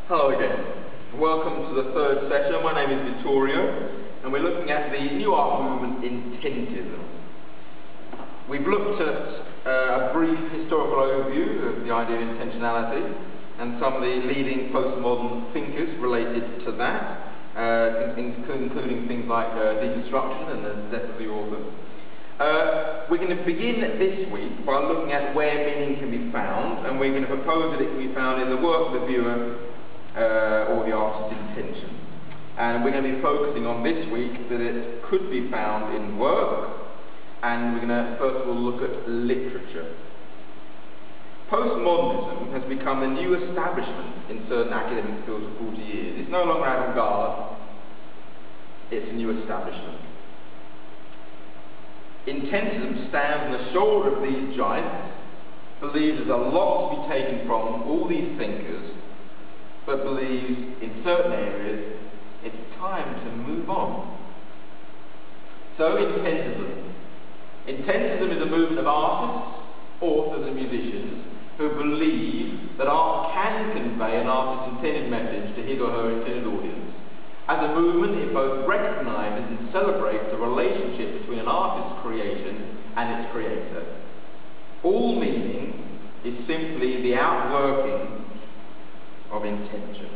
Hello again. Welcome to the third session. My name is Vittorio, and we're looking at the new art movement, Intentism. We've looked at a brief historical overview of the idea of intentionality and some of the leading postmodern thinkers related to that, including things like deconstruction and the death of the author. We're going to begin this week by looking at where meaning can be found, and we're going to propose that it can be found in the work of the viewer or the artist's intention. And we're going to be focusing on this week that it could be found in work, and we're going to first of all look at literature. Postmodernism has become the new establishment in certain academic fields for 40 years. It's no longer avant-garde, it's a new establishment. Intentism stands on the shoulder of these giants, believes there's a lot to be taken from all these thinkers, but believes in certain areas it's time to move on. So Intentism. Intentism is a movement of artists, authors and musicians who believe that art can convey an artist's intended message to his or her intended audience. As a movement, it both recognises and celebrates the relationship between an artist's creation and its creator. All meaning is simply the outworking of intention.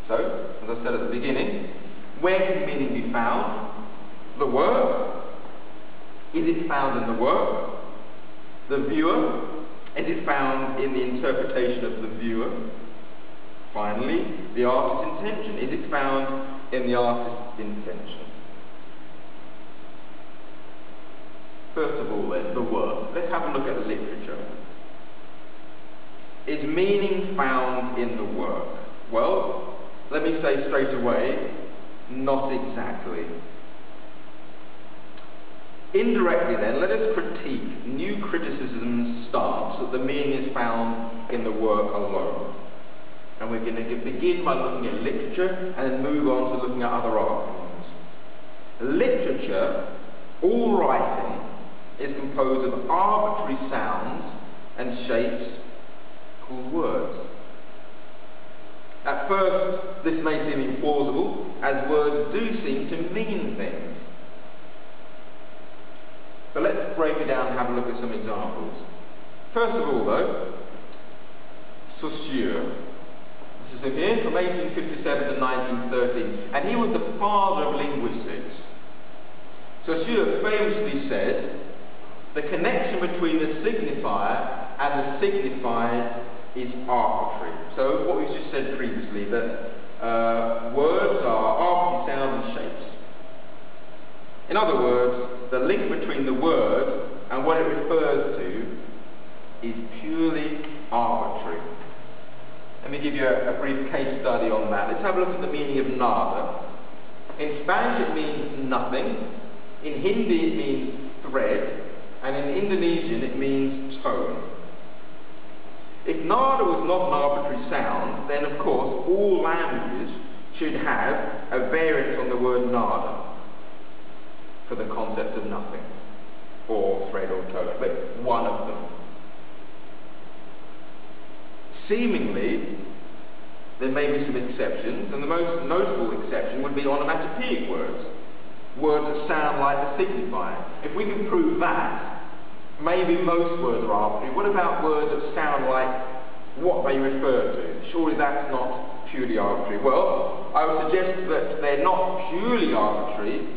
So, as I said at the beginning, where can meaning be found? The work. Is it found in the work? The viewer. Is it found in the interpretation of the viewer? Finally, the artist's intention. Is it found in the artist's intention? First of all then, the work. Let's have a look at literature. Is meaning found in the work? Well, let me say straight away, not exactly. Indirectly then, let us critique new criticism's stance that the meaning is found in the work alone. And we're going to begin by looking at literature and then move on to looking at other art forms. Literature, all writing, is composed of arbitrary sounds and shapes called words. At first, this may seem implausible, as words do seem to mean things. But let's break it down and have a look at some examples. First of all, though, Saussure. This is again from 1857 to 1913, and he was the father of linguistics. Saussure famously said, "The connection between the signifier and the signified is arbitrary." So what we just said previously, that words are arbitrary sounds and shapes. In other words, the link between the word and what it refers to is purely arbitrary. Let me give you a brief case study on that. Let's have a look at the meaning of nada. In Spanish it means nothing, in Hindi it means thread, and in Indonesian it means tone. If nada was not an arbitrary sound, then of course all languages should have a variant on the word nada for the concept of nothing, or thread or tone, but one of them. Seemingly, there may be some exceptions, and the most notable exception would be onomatopoeic words, words that sound like the signifier. If we can prove that, maybe most words are arbitrary. What about words that sound like what they refer to? Surely that's not purely arbitrary. Well, I would suggest that they're not purely arbitrary,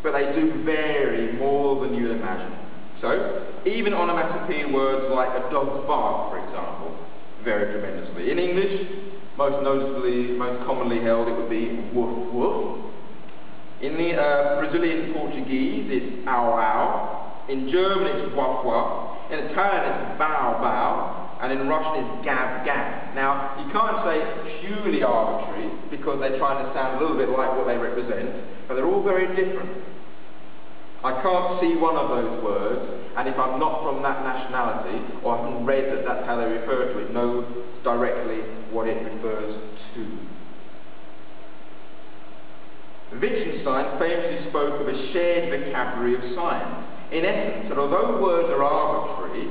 but they do vary more than you'd imagine. So, even onomatopoeic words like a dog's bark, for example, vary tremendously. In English, most commonly held, it would be woof woof. In the Brazilian Portuguese, it's ow ow. In German, it's waf waf. In Italian, it's bow bow. And in Russian, it's gab gab. Now, you can't say purely arbitrary because they're trying to sound a little bit like what they represent, but they're all very different. I can't see one of those words, and if I'm not from that nationality, or haven't read that that's how they refer to it, know directly what it refers to. Wittgenstein famously spoke of a shared vocabulary of science. In essence, that although words are arbitrary,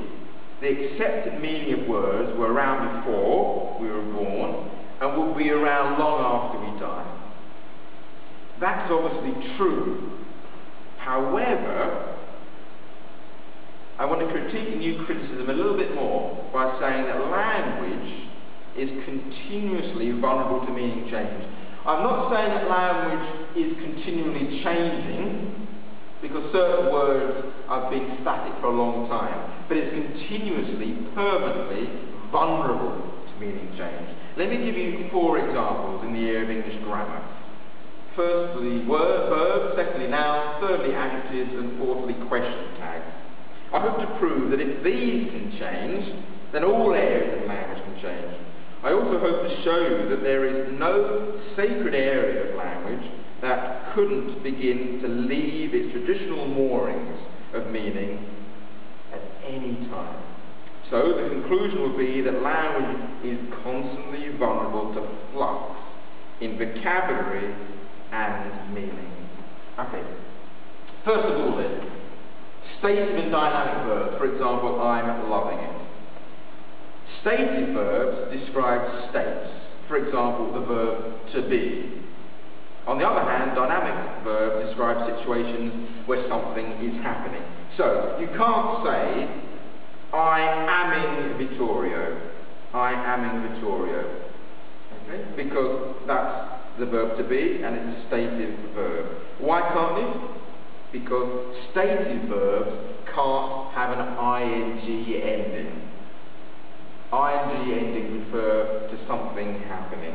the accepted meaning of words were around before we were born, and be around long after we die. That's obviously true. However, I want to critique new criticism a little bit more by saying that language is continuously vulnerable to meaning change. I'm not saying that language is continually changing, because certain words have been static for a long time, but it's continuously, permanently vulnerable to meaning change. Let me give you 4 examples in the area of English grammar. Firstly, verbs, secondly, nouns, thirdly, adjectives, and fourthly, question tags. I hope to prove that if these can change, then all areas of language can change. I also hope to show that there is no sacred area of language that couldn't begin to leave its traditional moorings of meaning at any time. So the conclusion would be that language is constantly vulnerable to flux in vocabulary and meaning. Okay, first of all then, stative and dynamic verbs. For example, I'm loving it. Stative verbs describe states. For example, the verb to be. On the other hand, dynamic verbs describe situations where something is happening. So, you can't say, I am in Vittorio. I am in Vittorio. Okay? Because that's the verb to be, and it's a stative verb. Why can't it? Because stative verbs can't have an ing ending. Ing endings refer to something happening.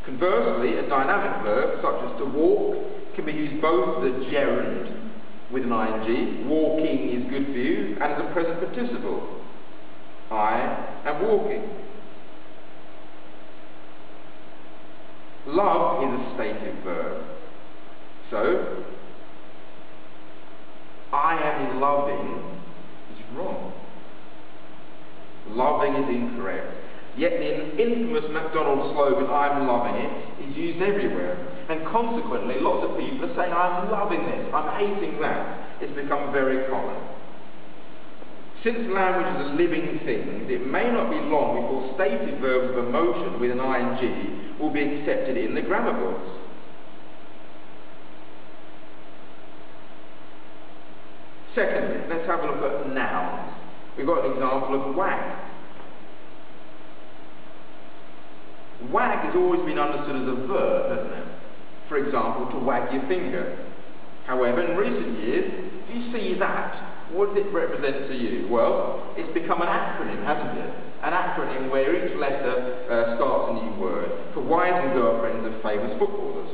Conversely, a dynamic verb, such as to walk, can be used both as a gerund with an ing, walking is good for you, and as a present participle. I am walking. Love is a stative verb. So, I am loving is wrong. Loving is incorrect. Yet the infamous McDonald's slogan, I'm loving it, is used everywhere. And consequently, lots of people are saying, I'm loving this, I'm hating that. It's become very common. Since language is a living thing, it may not be long before stative verbs of emotion with an ing will be accepted in the grammar books. Secondly, let's have a look at nouns. We've got an example of wag. Wag has always been understood as a verb, hasn't it? For example, to wag your finger. However, in recent years, do you see that? What does it represent to you? Well, it's become an acronym, hasn't it? An acronym where each letter starts a new word. For wives and girlfriends of famous footballers.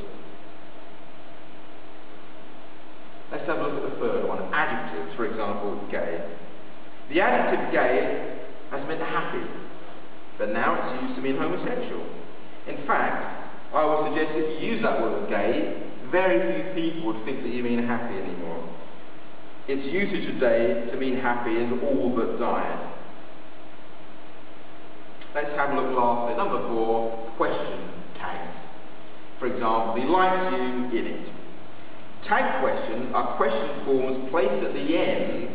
Let's have a look at the third one. Adjectives, for example, gay. The adjective gay has meant happy, but now it's used to mean homosexual. In fact, I would suggest if you use that word gay, very few people would think that you mean happy anymore. Its usage today to mean happy is all but died. Let's have a look lastly. Number 4, question tags. For example, he likes you in it. Tag questions are question forms placed at the end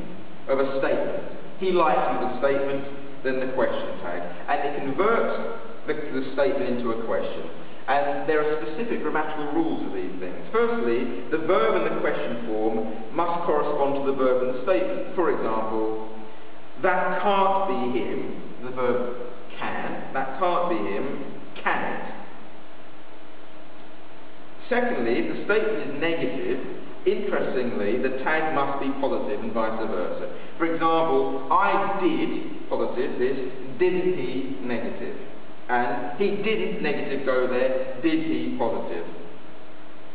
of a statement. He likes you, the statement, then the question tag. And it converts the statement into a question. And there are specific grammatical rules of these things. Firstly, the verb in the question form must correspond to the verb in the statement. For example, that can't be him, the verb can, that can't be him, can it? Secondly, if the statement is negative, interestingly, the tag must be positive and vice versa. For example, I did, positive, this, didn't he, negative. And he didn't, negative, go there, did he, positive.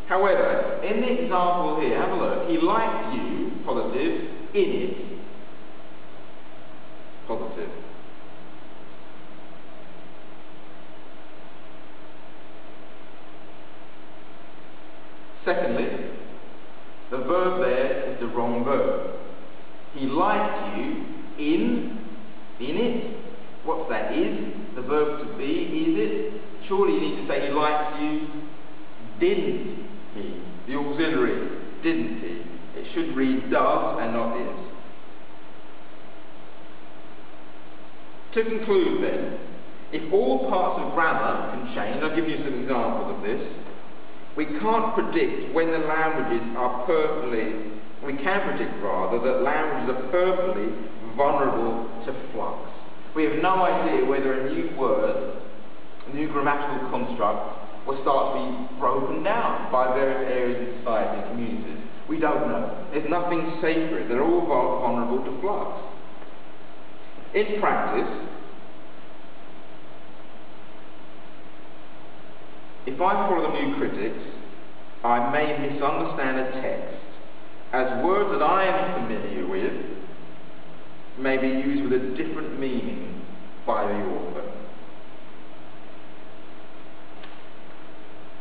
However, in the example here, have a look, he liked you, positive, in it, positive. Secondly, the verb there is the wrong verb. He liked you in it. What's that? Is the verb to be, is it? Surely you need to say he likes you, didn't he? The auxiliary, didn't he? It should read does and not is. To conclude then, If all parts of grammar can change, I'll give you some examples of this. We can't predict when the languages are we can predict rather, that languages are perfectly vulnerable to flux. We have no idea whether a new word, a new grammatical construct, will start to be broken down by various areas of society and communities. We don't know. There's nothing sacred. They're all vulnerable to flux. In practice, if I follow the new critics, I may misunderstand a text, as words that I am familiar with may be used with a different meaning by the author.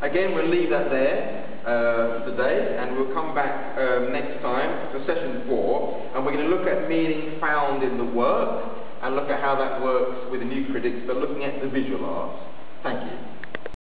Again, we'll leave that there for today, and we'll come back next time for session 4, and we're going to look at meaning found in the work, and look at how that works with the new critics, but looking at the visual arts. Thank you.